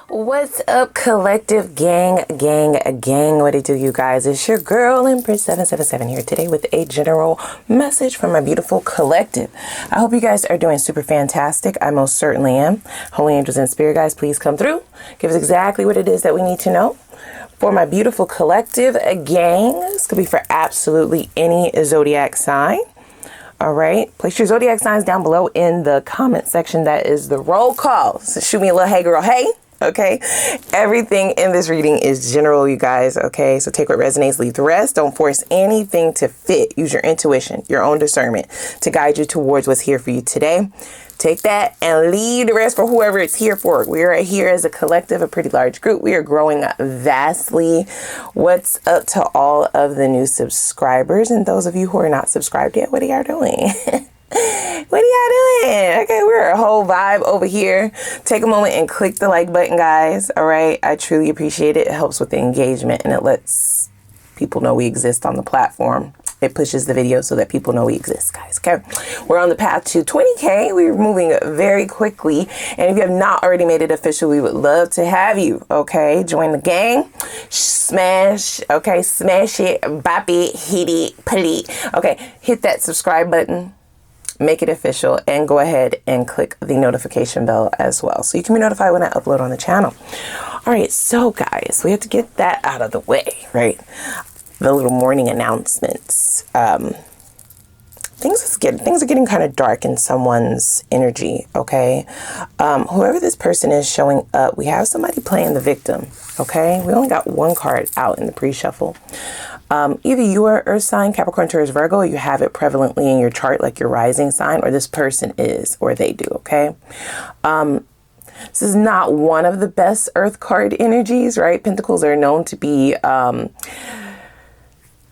What's up, collective gang? What it do, you guys? It's your girl Empress 777 here today with a general message from my beautiful collective. I hope you guys are doing super fantastic. I most certainly am. Holy angels and spirit guys, please come through. Give us exactly what it is that we need to know. For my beautiful collective gang, this could be for absolutely any zodiac sign. All right, place your zodiac signs down below in the comment section. That is the roll call. So shoot me a little hey girl, hey. Okay, everything in this reading is general, you guys. Okay, so take what resonates, leave the rest. Don't force anything to fit. Use your intuition, your own discernment to guide you towards what's here for you today. Take that and leave the rest for whoever it's here for. We are here as a collective, a pretty large group. We are growing vastly. What's up to all of the new subscribers and those of you who are not subscribed yet? What are y'all doing? What are y'all doing? Okay, we're a whole vibe over here. Take a moment and click the like button, guys. All right, I truly appreciate it. It helps with the engagement and it lets people know we exist on the platform. It pushes the video so that people know we exist, guys. Okay, we're on the path to 20K. We're moving very quickly. And if you have not already made it official, we would love to have you. Okay, join the gang. Smash. Okay, smash it. Bop it. Hit it. Put it. Okay, hit that subscribe button. Make it official and go ahead and click the notification bell as well, so you can be notified when I upload on the channel. All right, so guys, we have to get that out of the way, right? The little morning announcements. Things are getting kind of dark in someone's energy. Okay, whoever this person is showing up, we have somebody playing the victim. Okay, we only got one card out in the pre-shuffle. Either you are Earth sign, Capricorn, Taurus, Virgo, or you have it prevalently in your chart, like your rising sign, or this person is, or they do. Okay. This is not one of the best Earth card energies, right? Pentacles are known to be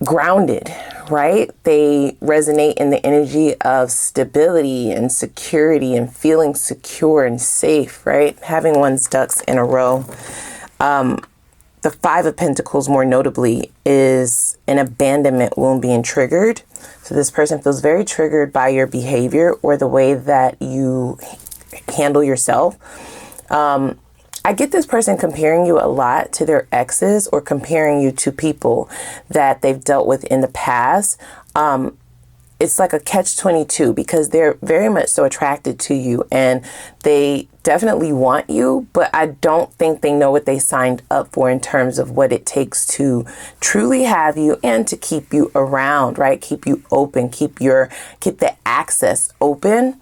grounded, right? They resonate in the energy of stability and security and feeling secure and safe, right? Having one's ducks in a row. The Five of Pentacles, more notably, is an abandonment wound being triggered. So this person feels very triggered by your behavior or the way that you handle yourself. I get this person comparing you a lot to their exes or comparing you to people that they've dealt with in the past. It's like a catch-22 because they're very much so attracted to you and they definitely want you, but I don't think they know what they signed up for in terms of what it takes to truly have you and to keep you around, right? Keep you open, keep the access open.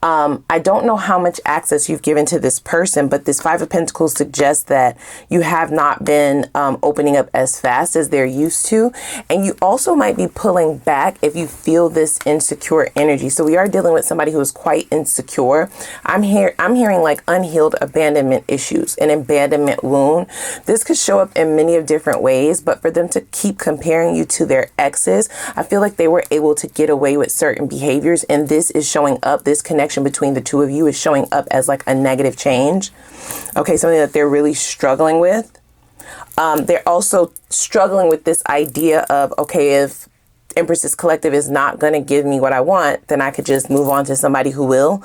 I don't know how much access you've given to this person, but this Five of Pentacles suggests that you have not been opening up as fast as they're used to. And you also might be pulling back if you feel this insecure energy. So we are dealing with somebody who is quite insecure. I'm hearing like unhealed abandonment issues, an abandonment wound. This could show up in many of different ways, but for them to keep comparing you to their exes, I feel like they were able to get away with certain behaviors. And this is showing up, this connection between the two of you is showing up as like a negative change. Okay, something that they're really struggling with. They're also struggling with this idea of, okay, if Empress's collective is not going to give me what I want, then I could just move on to somebody who will.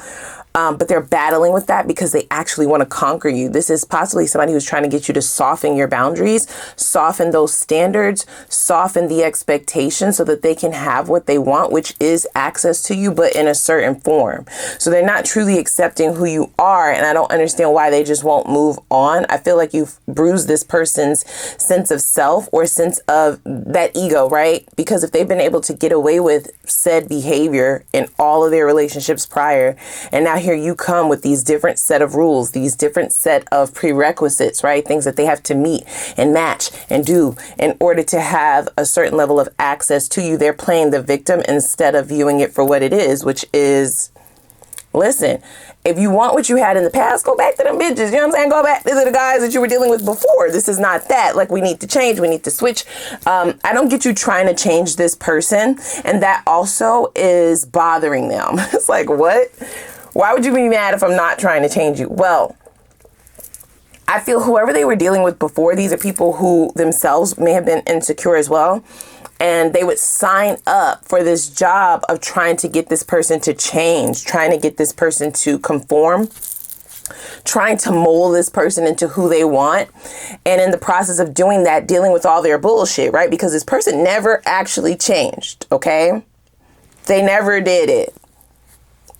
But they're battling with that because they actually want to conquer you. This is possibly somebody who's trying to get you to soften your boundaries, soften those standards, soften the expectations so that they can have what they want, which is access to you, but in a certain form. So they're not truly accepting who you are. And I don't understand why they just won't move on. I feel like you've bruised this person's sense of self or sense of that ego, right? Because if they've been able to get away with said behavior in all of their relationships prior, and now here you come with these different set of rules, these different set of prerequisites, right? Things that they have to meet and match and do in order to have a certain level of access to you. They're playing the victim instead of viewing it for what it is, which is, listen, if you want what you had in the past, go back to them bitches. You know what I'm saying? Go back to the guys that you were dealing with before. This is not that. Like, we need to change. We need to switch. I don't get you trying to change this person. And that also is bothering them. It's like, what? Why would you be mad if I'm not trying to change you? Well, I feel whoever they were dealing with before, these are people who themselves may have been insecure as well. And they would sign up for this job of trying to get this person to change, trying to get this person to conform trying to mold this person into who they want. And in the process of doing that, dealing with all their bullshit, right? Because this person never actually changed, okay? They never did it.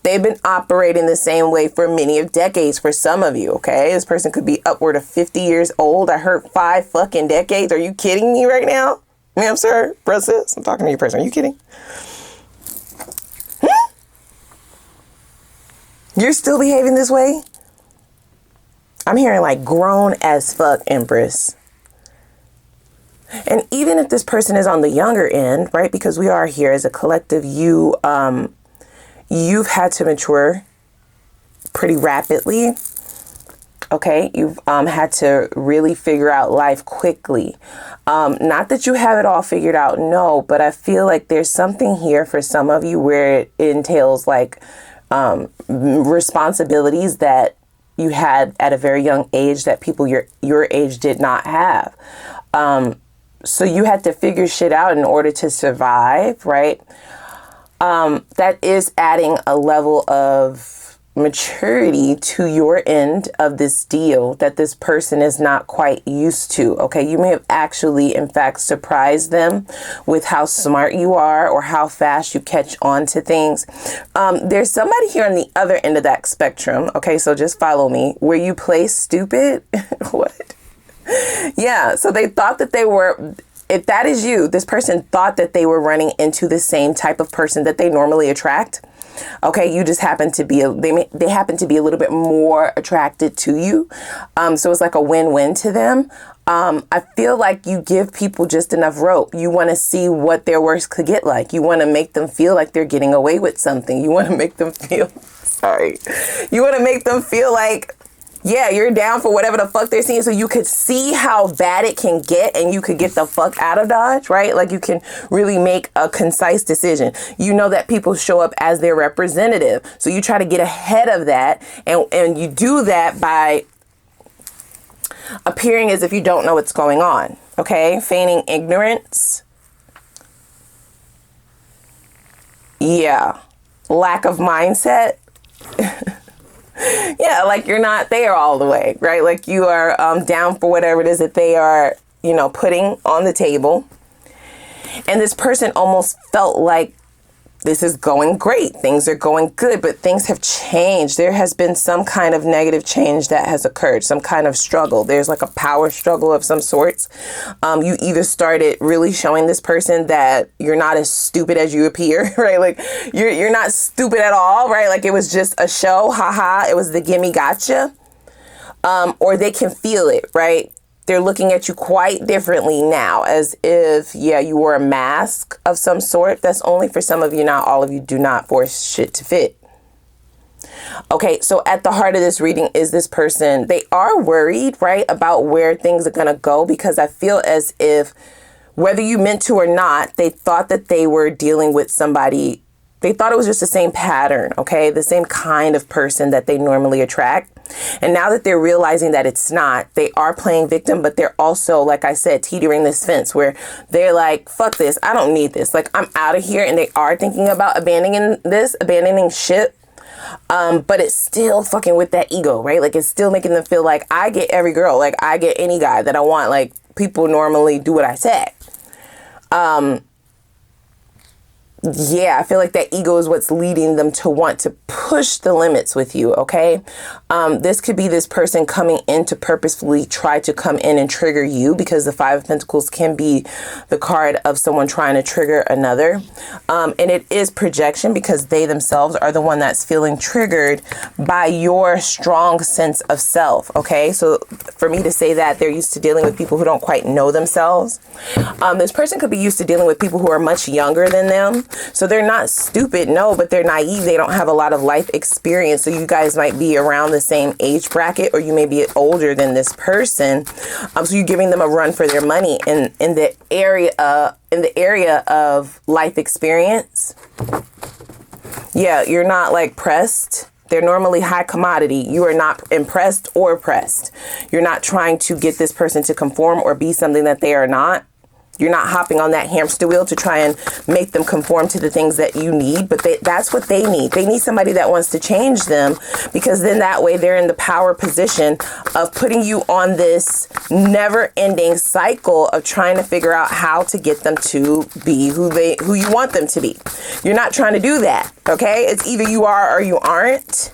They've been operating the same way for many of decades for some of you, okay? This person could be upward of 50 years old. I heard 5 fucking decades. Are you kidding me right now? Ma'am, sir, brothers, I'm talking to you person. Are you kidding? You're still behaving this way? I'm hearing like grown as fuck, Empress. And even if this person is on the younger end, right? Because we are here as a collective, you've had to mature pretty rapidly. Okay, you've had to really figure out life quickly. Not that you have it all figured out, no, but I feel like there's something here for some of you where it entails like responsibilities that you had at a very young age that people your age did not have. So you had to figure shit out in order to survive, right? That is adding a level of maturity to your end of this deal that this person is not quite used to. Okay, you may have actually, in fact, surprised them with how smart you are or how fast you catch on to things. There's somebody here on the other end of that spectrum. Okay, so just follow me. Where you play stupid? What? Yeah, so they thought that they were... If that is you, this person thought that they were running into the same type of person that they normally attract. Okay, you just happen to be, they happen to be a little bit more attracted to you. So it's like a win-win to them. I feel like you give people just enough rope. You want to see what their worst could get like. You want to make them feel like they're getting away with something. You want to make them feel, you want to make them feel like, yeah, you're down for whatever the fuck they're seeing, so you could see how bad it can get and you could get the fuck out of Dodge, right? Like you can really make a concise decision. You know that people show up as their representative, so you try to get ahead of that, and you do that by appearing as if you don't know what's going on, okay? Feigning ignorance. Yeah. Lack of mindset. Yeah, like you're not there all the way, right? Like you are down for whatever it is that they are, putting on the table. And this person almost felt like this is going great. Things are going good, but things have changed. There has been some kind of negative change that has occurred, some kind of struggle. There's like a power struggle of some sorts. You either started really showing this person that you're not as stupid as you appear, right? Like you're not stupid at all, right? Like it was just a show, haha. It was the gimme gotcha. Or they can feel it, right? They're looking at you quite differently now, as if, yeah, you wore a mask of some sort. That's only for some of you, not all of you. Do not force shit to fit. Okay, so at the heart of this reading is this person. They are worried, right, about where things are going to go, because I feel as if, whether you meant to or not, they thought that they were dealing with somebody. They thought it was just the same pattern, okay, the same kind of person that they normally attract. And now that they're realizing that it's not, they are playing victim, but they're also, like I said, teetering this fence where they're like, fuck this, I don't need this. Like, I'm out of here. And they are thinking about abandoning ship. But it's still fucking with that ego, right? Like, it's still making them feel like I get every girl, like I get any guy that I want. Like, people normally do what I say. Yeah, I feel like that ego is what's leading them to want to push the limits with you, okay? This could be this person coming in to purposefully try to come in and trigger you, because the Five of Pentacles can be the card of someone trying to trigger another. And it is projection, because they themselves are the one that's feeling triggered by your strong sense of self, okay? So for me to say that, they're used to dealing with people who don't quite know themselves. This person could be used to dealing with people who are much younger than them. So they're not stupid, no, but they're naive. They don't have a lot of life experience. So you guys might be around the same age bracket, or you may be older than this person. So you're giving them a run for their money in the area of life experience. Yeah, you're not like pressed. They're normally high commodity. You are not impressed or pressed. You're not trying to get this person to conform or be something that they are not. You're not hopping on that hamster wheel to try and make them conform to the things that you need, but that's what they need. They need somebody that wants to change them, because then that way they're in the power position of putting you on this never-ending cycle of trying to figure out how to get them to be who you want them to be. You're not trying to do that, okay? It's either you are or you aren't.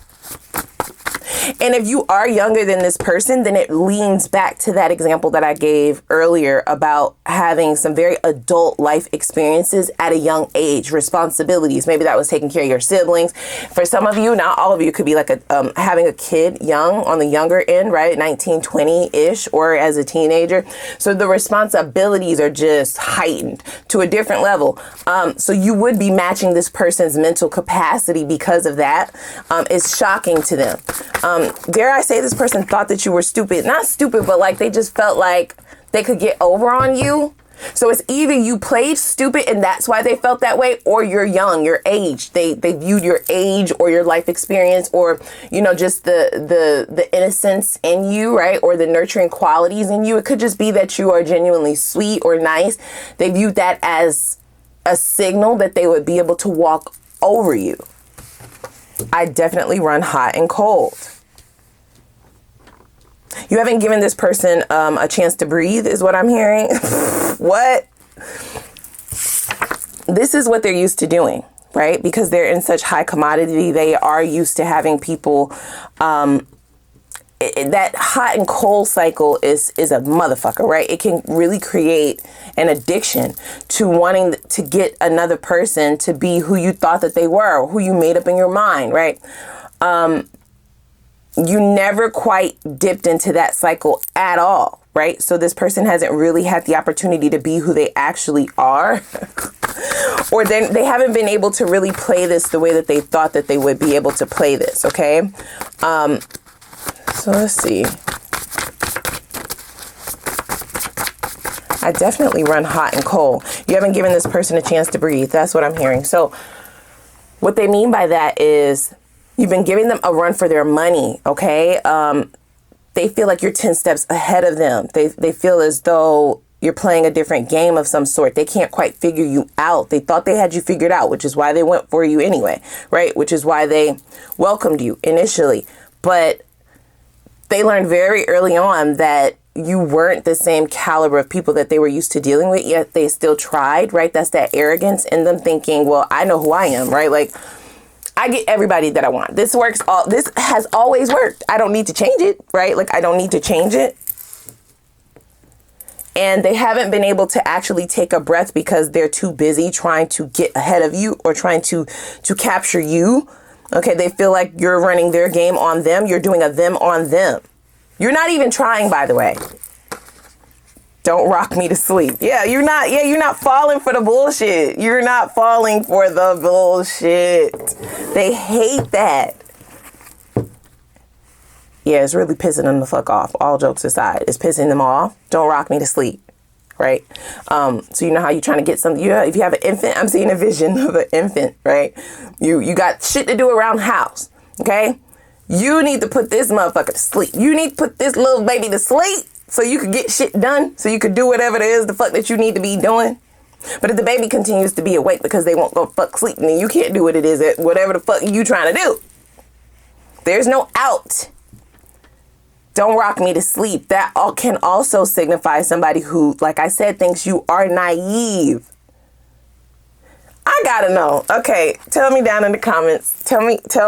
And if you are younger than this person, then it leans back to that example that I gave earlier about having some very adult life experiences at a young age, responsibilities. Maybe that was taking care of your siblings. For some of you, not all of you, could be like having a kid young, on the younger end, right? 19, 20-ish, or as a teenager. So the responsibilities are just heightened to a different level. So you would be matching this person's mental capacity because of that. It's shocking to them. Dare I say this person thought that you were stupid? Not stupid, but like they just felt like they could get over on you. So it's either you played stupid and that's why they felt that way, or you're young, your age. They viewed your age or your life experience, or, you know, just the innocence in you, right? Or the nurturing qualities in you. It could just be that you are genuinely sweet or nice. They viewed that as a signal that they would be able to walk over you. I definitely run hot and cold. You haven't given this person a chance to breathe, is what I'm hearing. What? This is what they're used to doing, right? Because they're in such high commodity, they are used to having people. That hot and cold cycle is a motherfucker, right? It can really create an addiction to wanting to get another person to be who you thought that they were, or who you made up in your mind, right? You never quite dipped into that cycle at all, right? So this person hasn't really had the opportunity to be who they actually are. Or then they haven't been able to really play this the way that they thought that they would be able to play this, okay? So let's see. I definitely run hot and cold. You haven't given this person a chance to breathe. That's what I'm hearing. So what they mean by that is you've been giving them a run for their money, okay? They feel like you're 10 steps ahead of them. They feel as though you're playing a different game of some sort. They can't quite figure you out. They thought they had you figured out, which is why they went for you anyway, right? Which is why they welcomed you initially. But they learned very early on that you weren't the same caliber of people that they were used to dealing with, yet they still tried, right? That's that arrogance in them thinking, well, I know who I am, right? Like, I get everybody that I want. This has always worked. I don't need to change it, right? Like, I don't need to change it. And they haven't been able to actually take a breath because they're too busy trying to get ahead of you or trying to capture you. Okay, they feel like you're running their game on them. You're doing a them on them. You're not even trying, by the way. Don't rock me to sleep. Yeah, you're not falling for the bullshit. You're not falling for the bullshit. They hate that. Yeah, it's really pissing them the fuck off. All jokes aside, it's pissing them off. Don't rock me to sleep. Right? So you know how you're trying to get something. If you have an infant, I'm seeing a vision of an infant, right? You got shit to do around the house, okay? You need to put this motherfucker to sleep. You need to put this little baby to sleep so you could get shit done, so you could do whatever it is the fuck that you need to be doing. But if the baby continues to be awake because they won't go fuck sleep, then you can't do what it is that whatever the fuck you trying to do. There's no out. Don't rock me to sleep. That all can also signify somebody who, like I said, thinks you are naive. I gotta know. Okay, tell me down in the comments. Tell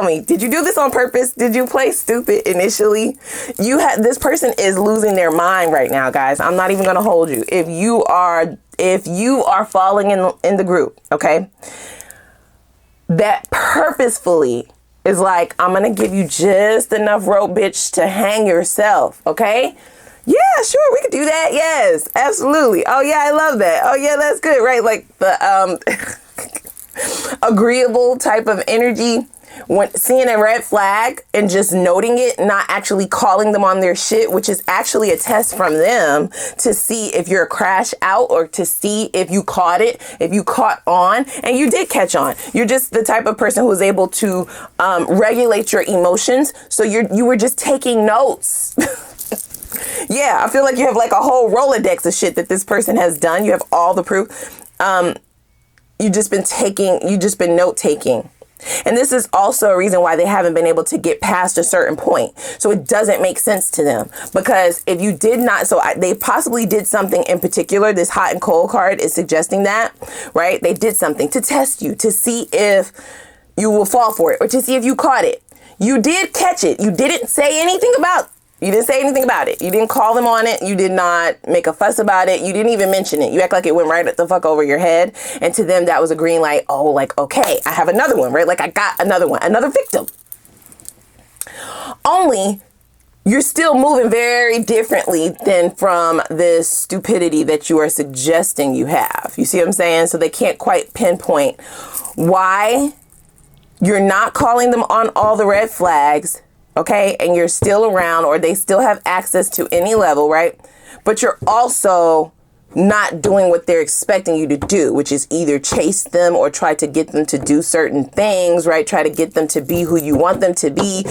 me, did you do this on purpose? Did you play stupid initially? This person is losing their mind right now, guys. I'm not even gonna hold you. If you are falling in the group, okay, that purposefully is like, I'm going to give you just enough rope, bitch, to hang yourself. Okay. Yeah, sure. We could do that. Yes, absolutely. Oh yeah. I love that. Oh yeah. That's good. Right. Like the, agreeable type of energy, when seeing a red flag and just noting it, not actually calling them on their shit, which is actually a test from them to see if you're a crash out or to see if you caught it, if you caught on, and you did catch on. You're just the type of person who's able to regulate your emotions. So you were just taking notes. Yeah, I feel like you have like a whole Rolodex of shit that this person has done. You have all the proof. You've just been note taking. And this is also a reason why they haven't been able to get past a certain point. So it doesn't make sense to them, because if you did not, they possibly did something in particular. This hot and cold card is suggesting that, right? They did something to test you, to see if you will fall for it, or to see if you caught it. You did catch it. You didn't say anything about it. You didn't call them on it. You did not make a fuss about it. You didn't even mention it. You act like it went right the fuck over your head. And to them, that was a green light. Oh, like, okay, I have another one, right? Like, I got another one, another victim. Only you're still moving very differently than from this stupidity that you are suggesting you have. You see what I'm saying? So they can't quite pinpoint why you're not calling them on all the red flags. Okay, and you're still around, or they still have access to any level, right? But you're also not doing what they're expecting you to do, which is either chase them or try to get them to do certain things, right? Try to get them to be who you want them to be,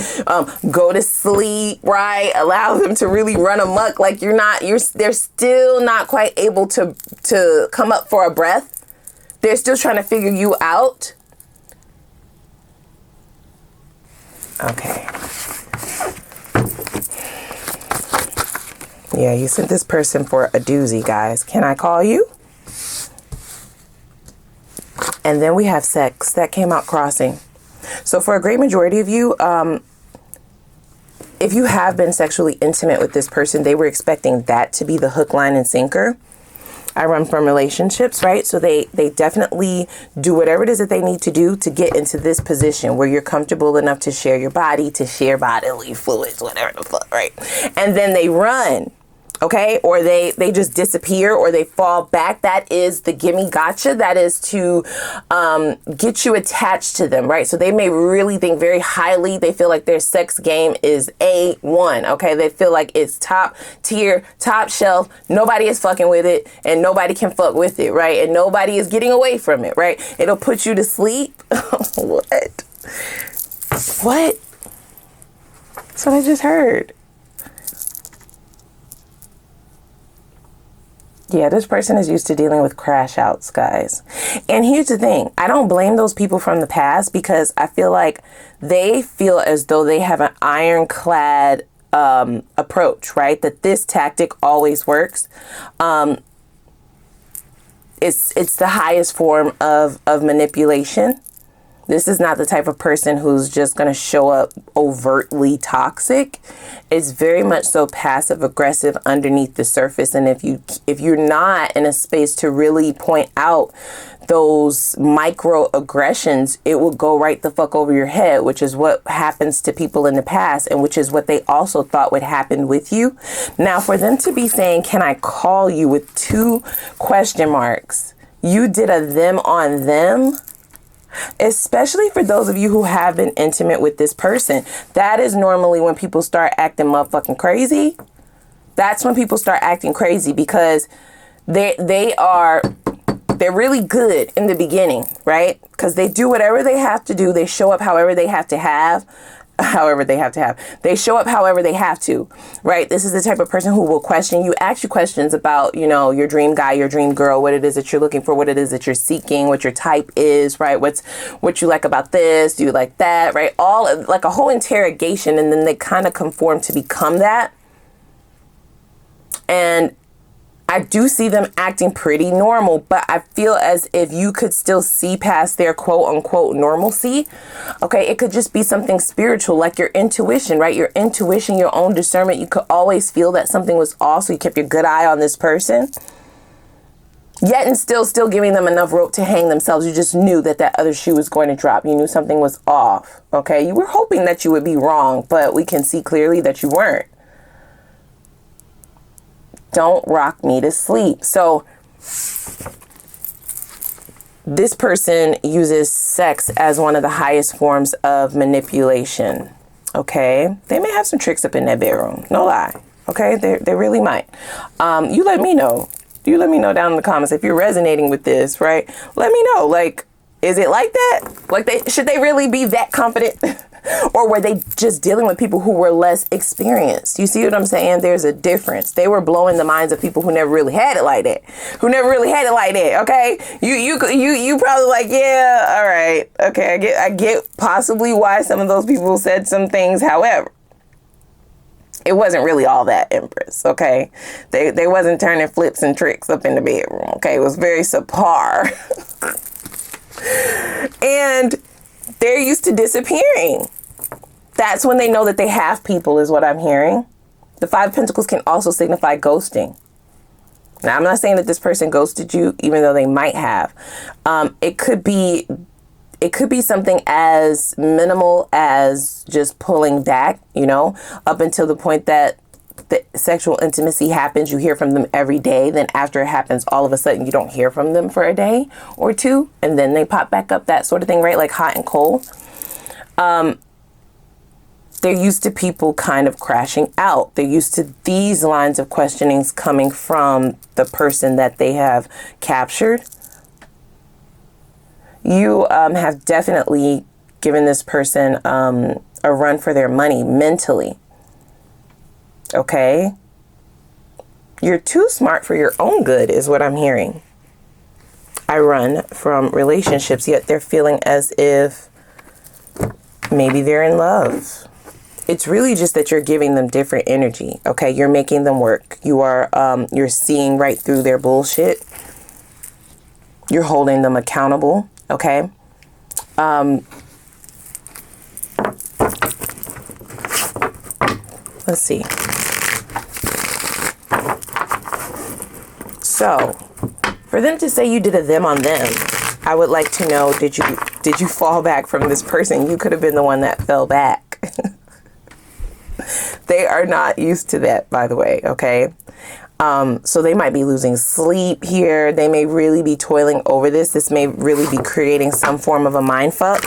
go to sleep, right? Allow them to really run amok. Like they're still not quite able to come up for a breath. They're still trying to figure you out. Okay. Yeah, you sent this person for a doozy, guys. Can I call you? And then we have sex. That came out crossing. So for a great majority of you, if you have been sexually intimate with this person, they were expecting that to be the hook, line, and sinker. I run from relationships, right? So they definitely do whatever it is that they need to do to get into this position where you're comfortable enough to share your body, to share bodily fluids, whatever the fuck, right? And then they run, okay? Or they just disappear, or they fall back. That is the gimme gotcha. That is to get you attached to them, right? So they may really think very highly. They feel like their sex game is A1, okay? They feel like it's top tier, top shelf. Nobody is fucking with it, and nobody can fuck with it, right? And nobody is getting away from it, right? It'll put you to sleep. What? That's what I just heard. Yeah, this person is used to dealing with crash outs, guys. And here's the thing. I don't blame those people from the past, because I feel like they feel as though they have an ironclad approach, right? That this tactic always works. It's the highest form of manipulation. This is not the type of person who's just going to show up overtly toxic. It's very much so passive aggressive underneath the surface. And if you're not in a space to really point out those microaggressions, it will go right the fuck over your head, which is what happens to people in the past, and which is what they also thought would happen with you. Now, for them to be saying, "Can I call you?" with 2 question marks, you did a them on them. Especially for those of you who have been intimate with this person. That is normally when people start acting motherfucking crazy. That's when people start acting crazy, because they're really good in the beginning, right? Because they do whatever they have to do. They show up however they have to have. They show up however they have to, right? This is the type of person who will question you, ask you questions about, your dream guy, your dream girl, what it is that you're looking for, what it is that you're seeking, what your type is, right? What you like about this, do you like that, right? All like a whole interrogation, and then they kind of conform to become that. And I do see them acting pretty normal, but I feel as if you could still see past their quote unquote normalcy. Okay, it could just be something spiritual, like your intuition, right? Your intuition, your own discernment. You could always feel that something was off, so you kept your good eye on this person. Yet and still giving them enough rope to hang themselves. You just knew that other shoe was going to drop. You knew something was off. Okay, you were hoping that you would be wrong, but we can see clearly that you weren't. Don't rock me to sleep. So this person uses sex as one of the highest forms of manipulation. Okay. They may have some tricks up in that bedroom. No lie. Okay. They really might. You let me know. You let me know down in the comments if you're resonating with this, right? Let me know. Like, is it like that? Like, should they really be that confident? Or were they just dealing with people who were less experienced? You see what I'm saying? There's a difference. They were blowing the minds of people who never really had it like that. Okay. You probably like, yeah, all right. Okay. I get possibly why some of those people said some things. However, it wasn't really all that, Empress. Okay. They wasn't turning flips and tricks up in the bedroom. Okay. It was very subpar. And they're used to disappearing. That's when they know that they have people, is what I'm hearing. The Five of Pentacles can also signify ghosting. Now, I'm not saying that this person ghosted you, even though they might have. It could be something as minimal as just pulling back, you know, up until the point that the sexual intimacy happens. You hear from them every day. Then after it happens, all of a sudden you don't hear from them for a day or two. And then they pop back up, that sort of thing, right? Like hot and cold. They're used to people kind of crashing out. They're used to these lines of questionings coming from the person that they have captured. You have definitely given this person a run for their money mentally. Okay? You're too smart for your own good is what I'm hearing. I run from relationships, yet they're feeling as if maybe they're in love. It's really just that you're giving them different energy. Okay? You're making them work. You're seeing right through their bullshit. You're holding them accountable. Okay? Let's see. So, for them to say you did a them on them, I would like to know, did you fall back from this person? You could have been the one that fell back. They are not used to that, by the way, okay? So they might be losing sleep here. They may really be toiling over this. This may really be creating some form of a mind fuck,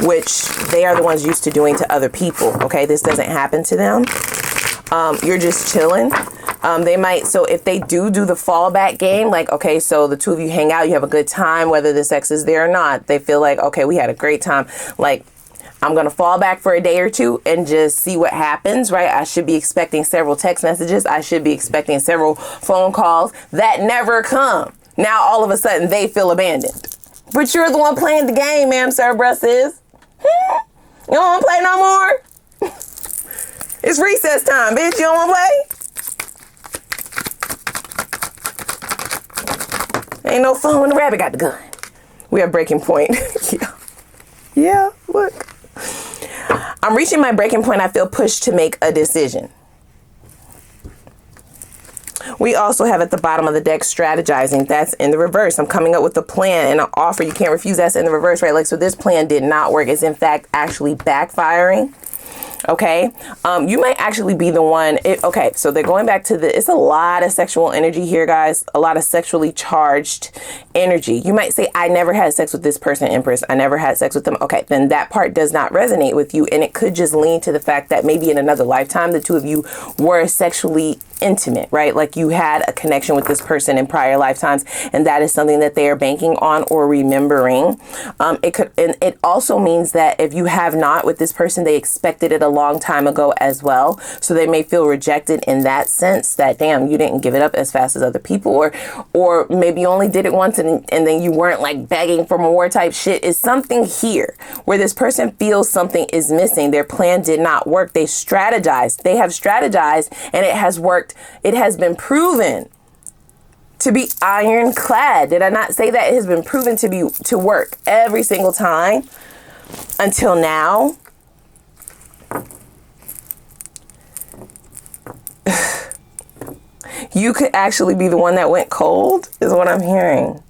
which they are the ones used to doing to other people, okay? This doesn't happen to them. You're just chilling. They might, so if they do the fallback game, like, okay, so the two of you hang out, you have a good time, whether this ex is there or not, they feel like, okay, we had a great time. Like, I'm going to fall back for a day or two and just see what happens, right? I should be expecting several text messages. I should be expecting several phone calls that never come. Now, all of a sudden, they feel abandoned. But you're the one playing the game, ma'am, sir, bruh, sis. You don't want to play no more? It's recess time, bitch. You don't want to play? Ain't no fun when the rabbit got the gun. We have breaking point. Yeah, look. I'm reaching my breaking point. I feel pushed to make a decision. We also have at the bottom of the deck strategizing. That's in the reverse. I'm coming up with a plan and an offer. You can't refuse. That's in the reverse, right? Like, so this plan did not work. It's in fact actually backfiring. Okay. You might actually be the one. Okay. So they're going back to it's a lot of sexual energy here, guys. A lot of sexually charged energy. You might say, I never had sex with this person, Empress. I never had sex with them. Okay. Then that part does not resonate with you. And it could just lean to the fact that maybe in another lifetime, the two of you were sexually intimate, right? Like you had a connection with this person in prior lifetimes, and that is something that they are banking on or remembering. It also means that if you have not with this person, they expected it a long time ago as well. So they may feel rejected in that sense that, damn, you didn't give it up as fast as other people, or maybe you only did it once and then you weren't like begging for more type shit. Is something here where this person feels something is missing. Their plan did not work. They strategized. They have strategized and it has worked. It has been proven to be ironclad. Did I not say that? It has been proven to work every single time until now. You could actually be the one that went cold, is what I'm hearing.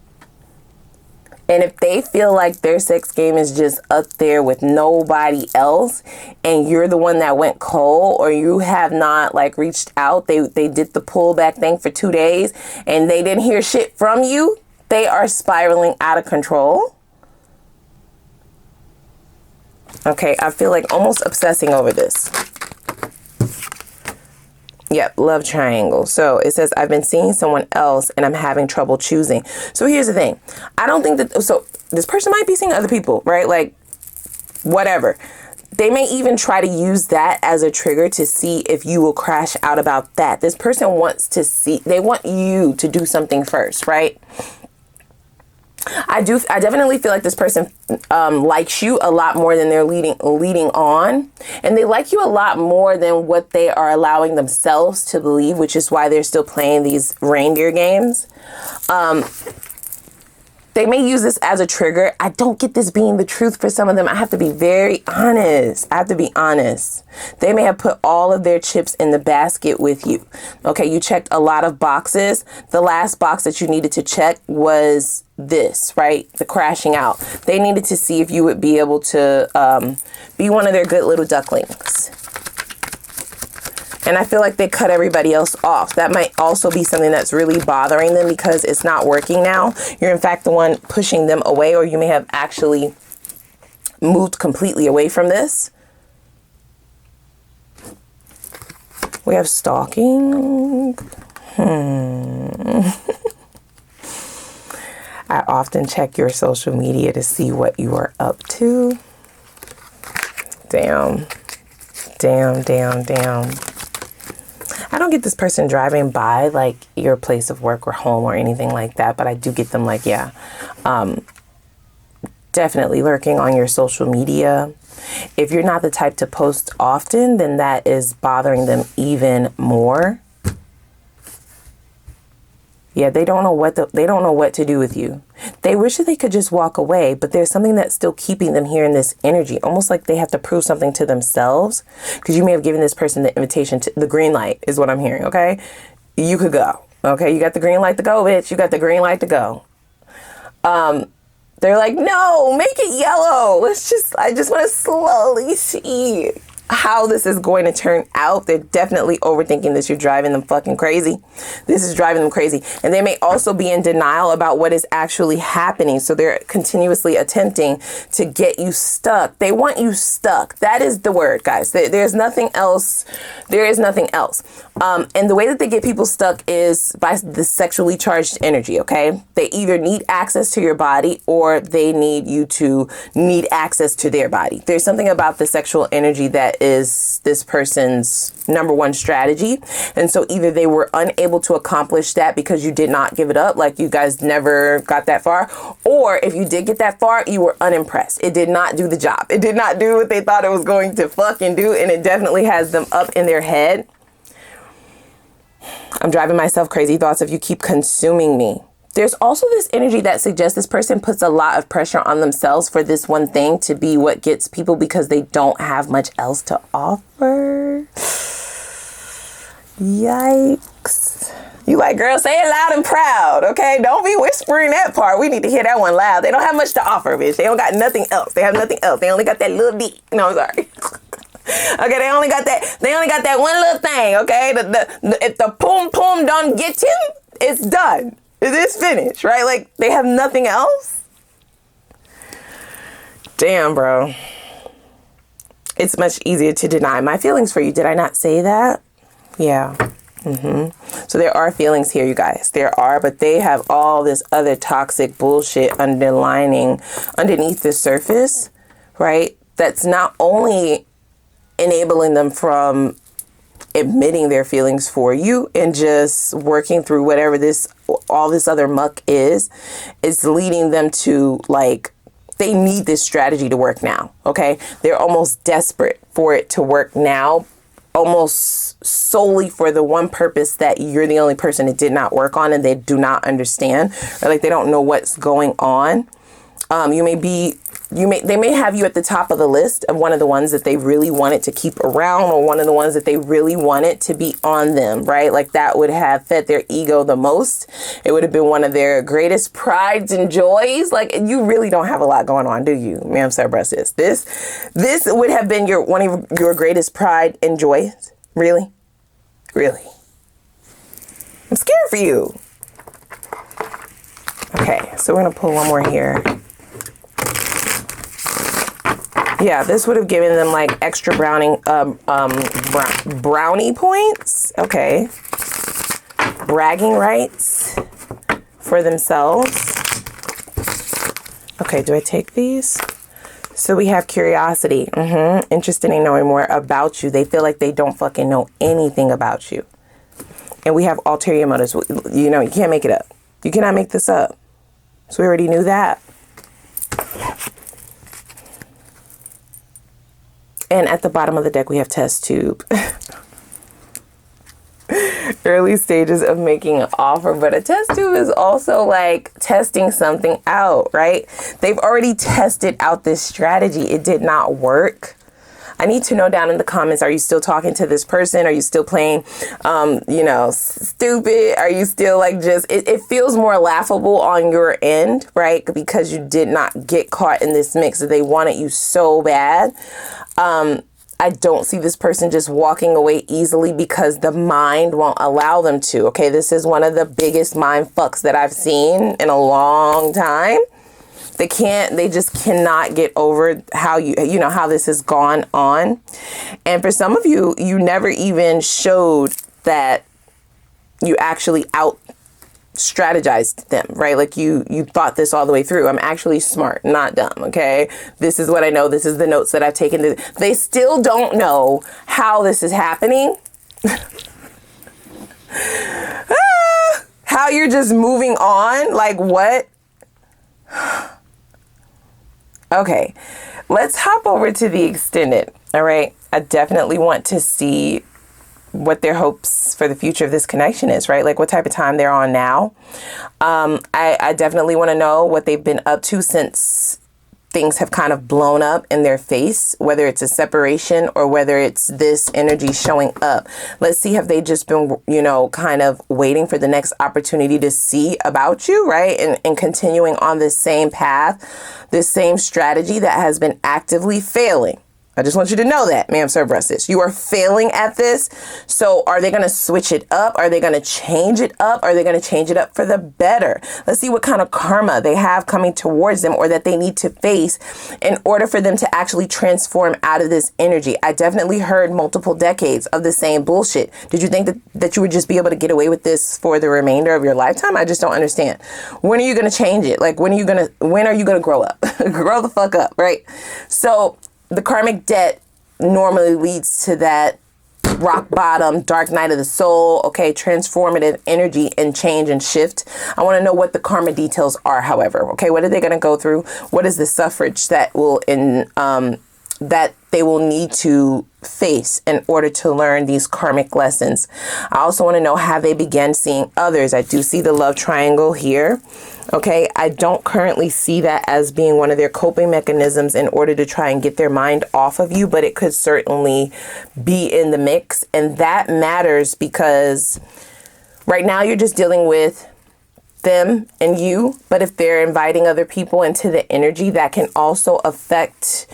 And if they feel like their sex game is just up there with nobody else, and you're the one that went cold, or you have not like reached out, they did the pullback thing for 2 days and they didn't hear shit from you, they are spiraling out of control. Okay, I feel like almost obsessing over this. Yep, love triangle. So it says, I've been seeing someone else and I'm having trouble choosing. So here's the thing. I don't think that, so this person might be seeing other people, right? Like, whatever. They may even try to use that as a trigger to see if you will crash out about that. This person wants to see, they want you to do something first, right? I definitely feel like this person likes you a lot more than they're leading on. And they like you a lot more than what they are allowing themselves to believe, which is why they're still playing these reindeer games. They may use this as a trigger. I don't get this being the truth for some of them. I have to be very honest. I have to be honest. They may have put all of their chips in the basket with you. Okay, you checked a lot of boxes. The last box that you needed to check was this, right? The crashing out. They needed to see if you would be able to be one of their good little ducklings. And I feel like they cut everybody else off. That might also be something that's really bothering them because it's not working now. You're in fact the one pushing them away, or you may have actually moved completely away from this. We have stalking. I often check your social media to see what you are up to. Damn. Damn, damn, damn. I don't get this person driving by like your place of work or home or anything like that, but I do get them like, yeah, definitely lurking on your social media. If you're not the type to post often, then that is bothering them even more. Yeah, they don't know what to do with you. They wish that they could just walk away, but there's something that's still keeping them here in this energy, almost like they have to prove something to themselves, because you may have given this person the invitation to the green light is what I'm hearing. Okay, you could go. Okay, you got the green light to go, bitch. You got the green light to go. They're like, no, make it yellow. I just want to slowly see how this is going to turn out. They're definitely overthinking this. You're driving them fucking crazy. This is driving them crazy. And they may also be in denial about what is actually happening. So they're continuously attempting to get you stuck. They want you stuck. That is the word, guys. There's nothing else. There is nothing else. And the way that they get people stuck is by the sexually charged energy, okay? They either need access to your body or they need you to need access to their body. There's something about the sexual energy that is this person's number one strategy. And so either they were unable to accomplish that because you did not give it up, like you guys never got that far, or if you did get that far, you were unimpressed. It did not do the job. It did not do what they thought it was going to fucking do, and it definitely has them up in their head. I'm driving myself crazy thoughts if you keep consuming me. There's also this energy that suggests this person puts a lot of pressure on themselves for this one thing to be what gets people because they don't have much else to offer. Yikes. You like, girl, say it loud and proud, okay? Don't be whispering that part. We need to hear that one loud. They don't have much to offer, bitch. They don't got nothing else. They have nothing else. They only got that little dick. No, I'm sorry. Okay, they only got that one little thing, okay? If the pum pum don't get him, it's done. It is finished, right? Like, they have nothing else. Damn, bro. It's much easier to deny my feelings for you. Did I not say that? Yeah. So there are feelings here, you guys. There are, but they have all this other toxic bullshit underneath the surface, right? That's not only enabling them from admitting their feelings for you and just working through whatever all this other muck is leading them to, like, they need this strategy to work now. Okay. They're almost desperate for it to work now, almost solely for the one purpose that you're the only person it did not work on, and they do not understand, or like they don't know what's going on. They may have you at the top of the list of one of the ones that they really wanted to keep around, or one of the ones that they really wanted to be on them, right? Like that would have fed their ego the most. It would have been one of their greatest prides and joys. Like, you really don't have a lot going on, do you, ma'am, sir, bruh, sis? This would have been one of your greatest pride and joys. Really? Really? I'm scared for you. Okay, so we're going to pull one more here. Yeah, this would have given them like extra brownie points. Okay. Bragging rights for themselves. Okay, do I take these? So we have curiosity. Interested in knowing more about you. They feel like they don't fucking know anything about you. And we have ulterior motives. You know, you can't make it up. You cannot make this up. So we already knew that. And at the bottom of the deck, we have test tube. Early stages of making an offer, but a test tube is also like testing something out, right? They've already tested out this strategy. It did not work. I need to know down in the comments, are you still talking to this person? Are you still playing, you know, stupid? Are you still like just, it feels more laughable on your end, right? Because you did not get caught in this mix. They wanted you so bad. I don't see this person just walking away easily because the mind won't allow them to. Okay, this is one of the biggest mind fucks that I've seen in a long time. They just cannot get over how you know, how this has gone on. And for some of you, you never even showed that you actually out strategized them, right? Like you thought this all the way through. I'm actually smart, not dumb. Okay. This is what I know. This is the notes that I've taken. They still don't know how this is happening. How you're just moving on. Like what? Okay. Let's hop over to the extended. All right. I definitely want to see what their hopes for the future of this connection is, right? Like what type of time they're on now. I definitely want to know what they've been up to since things have kind of blown up in their face, whether it's a separation or whether it's this energy showing up. Let's see, have they just been, you know, kind of waiting for the next opportunity to see about you, right? And continuing on this same path, this same strategy that has been actively failing. I just want you to know that, ma'am, sir, breasted. You are failing at this. So are they going to switch it up? Are they going to change it up? Are they going to change it up for the better? Let's see what kind of karma they have coming towards them or that they need to face in order for them to actually transform out of this energy. I definitely heard multiple decades of the same bullshit. Did you think that you would just be able to get away with this for the remainder of your lifetime? I just don't understand. When are you going to change it? Like, when are you going to grow up? Grow the fuck up, right? So the karmic debt normally leads to that rock bottom, dark night of the soul, okay, transformative energy and change and shift. I want to know what the karma details are, however, okay, what are they going to go through? What is the suffrage that that they will need to face in order to learn these karmic lessons? I also want to know, have they begun seeing others? I do see the love triangle here. Okay, I don't currently see that as being one of their coping mechanisms in order to try and get their mind off of you, but it could certainly be in the mix. And that matters because right now you're just dealing with them and you, but if they're inviting other people into the energy, that can also affect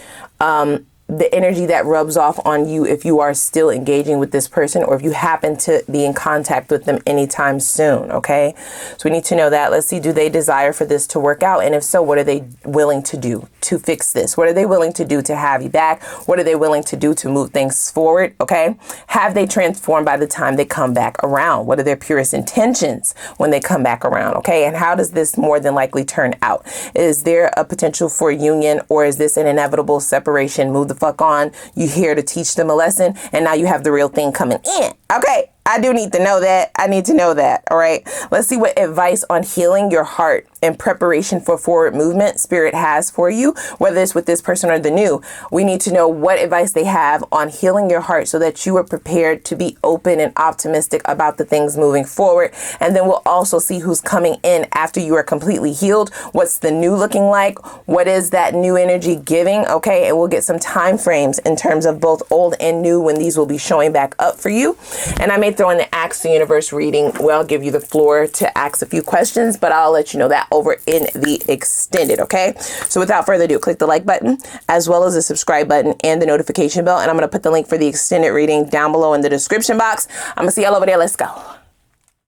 the energy that rubs off on you if you are still engaging with this person or if you happen to be in contact with them anytime soon. Okay, so we need to know that. Let's see, do they desire for this to work out? And if so, what are they willing to do to fix this? What are they willing to do to have you back? What are they willing to do to move things forward? Okay, have they transformed by the time they come back around? What are their purest intentions when they come back around? Okay, and how does this more than likely turn out? Is there a potential for union or is this an inevitable separation? Move the fuck on. You here to teach them a lesson and now you have the real thing coming in. Okay, I do need to know that. I need to know that. All right, let's see what advice on healing your heart in preparation for forward movement Spirit has for you, whether it's with this person or the new. We need to know what advice they have on healing your heart so that you are prepared to be open and optimistic about the things moving forward. And then we'll also see who's coming in after you are completely healed. What's the new looking like? What is that new energy giving? Okay, and we'll get some time frames in terms of both old and new when these will be showing back up for you. And I may throw in the Ask the Universe reading where I'll give you the floor to ask a few questions, but I'll let you know that over in the extended. Okay, so without further ado, click the like button as well as the subscribe button and the notification bell, and I'm going to put the link for the extended reading down below in the description box. I'm gonna see y'all over there. Let's go.